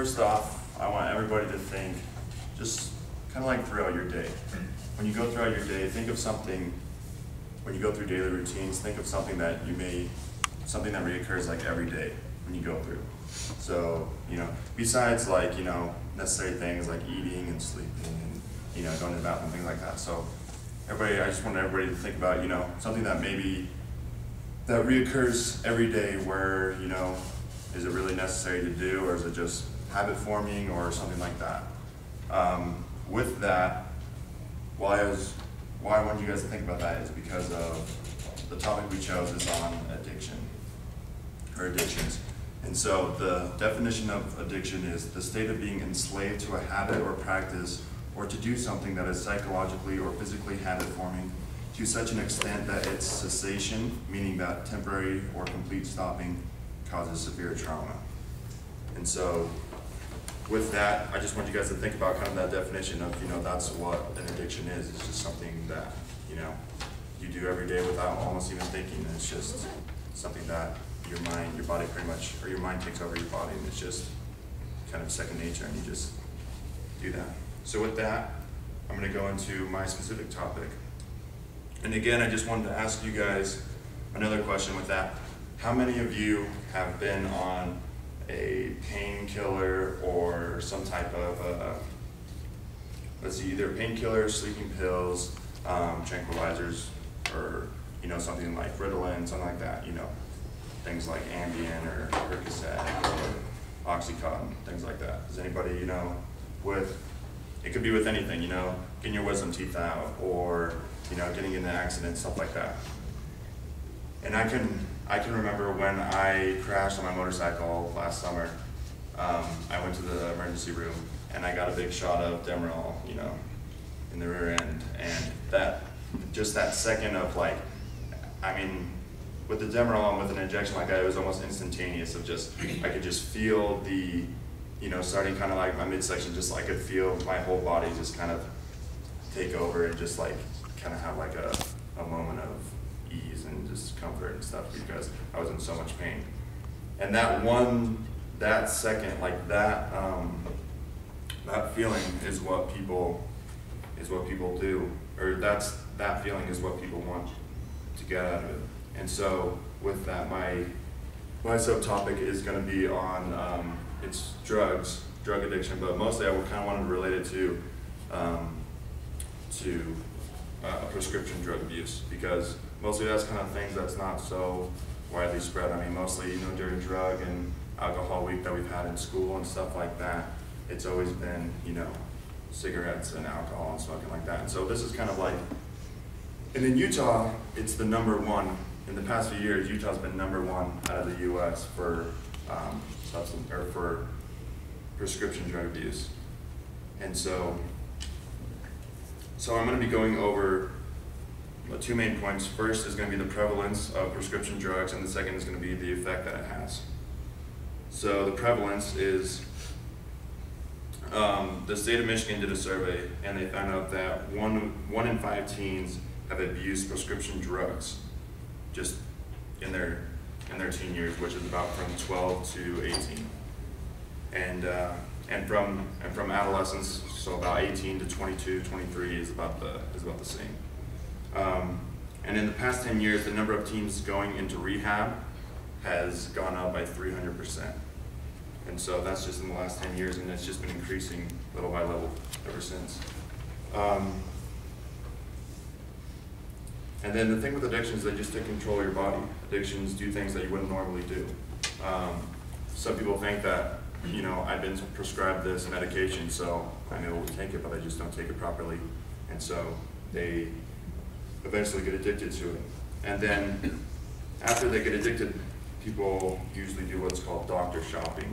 first off, I want everybody to think, just kind of like throughout your day. When you go throughout your day, think of something, when you go through daily routines, think of something that something that reoccurs like every day when you go through. So, besides like, necessary things like eating and sleeping and, going to the bathroom, things like that. So I just want everybody to think about, something that that reoccurs every day where, is it really necessary to do, or is it just habit forming or something like that? With that, why I wanted you guys to think about that is because of the topic we chose is on addiction, or addictions. And so the definition of addiction is the state of being enslaved to a habit or practice, or to do something that is psychologically or physically habit forming to such an extent that its cessation, meaning that temporary or complete stopping, causes severe trauma. And so with that, I just want you guys to think about kind of that definition of, that's what an addiction is. It's just something that, you do every day without almost even thinking. And it's just something that your body pretty much, or your mind takes over your body, and it's just kind of second nature, and you just do that. So with that, I'm going to go into my specific topic. And again, I just wanted to ask you guys another question with that. How many of you have been on a painkiller or some type of, either painkillers, sleeping pills, tranquilizers, or, something like Ritalin, something like that, things like Ambien or Percocet or Oxycontin, things like that. Does anybody, it could be with anything, getting your wisdom teeth out, or, getting into accidents, stuff like that. And I can remember when I crashed on my motorcycle last summer. I went to the emergency room and I got a big shot of Demerol, in the rear end. And just that second of with the Demerol and with an injection like that, it was almost instantaneous of I could just feel the, starting kind of like my midsection, I could feel my whole body just kind of take over and just kind of have a moment of ease and just comfort and stuff, because I was in so much pain. And that second, that feeling is what people do, or that feeling is what people want to get out of it. And so with that, my subtopic is going to be on it's drug addiction, but mostly I kind of wanted to relate it to prescription drug abuse, because mostly that's kind of things that's not so widely spread. I mean, mostly, during drug and alcohol week that we've had in school and stuff like that, it's always been, cigarettes and alcohol and smoking like that. And so this is kind of and in Utah, it's the #1. In the past few years, Utah's been #1 out of the U.S. for for prescription drug abuse. And so I'm going to be going over two main points. First is going to be the prevalence of prescription drugs, and the second is going to be the effect that it has. So the prevalence is, the state of Michigan did a survey, and they found out that one in 5 teens have abused prescription drugs just in their teen years, which is about from 12 to 18. And from adolescence, so about 18 to 22, 23 is about the same. And in the past 10 years, the number of teens going into rehab has gone up by 300%. And so that's just in the last 10 years, and it's just been increasing little by little ever since. And then the thing with addictions, they just take control of your body. Addictions do things that you wouldn't normally do. Some people think that, I've been prescribed this medication, so I'm able to take it, but I just don't take it properly. And so they eventually get addicted to it. And then after they get addicted, people usually do what's called doctor shopping.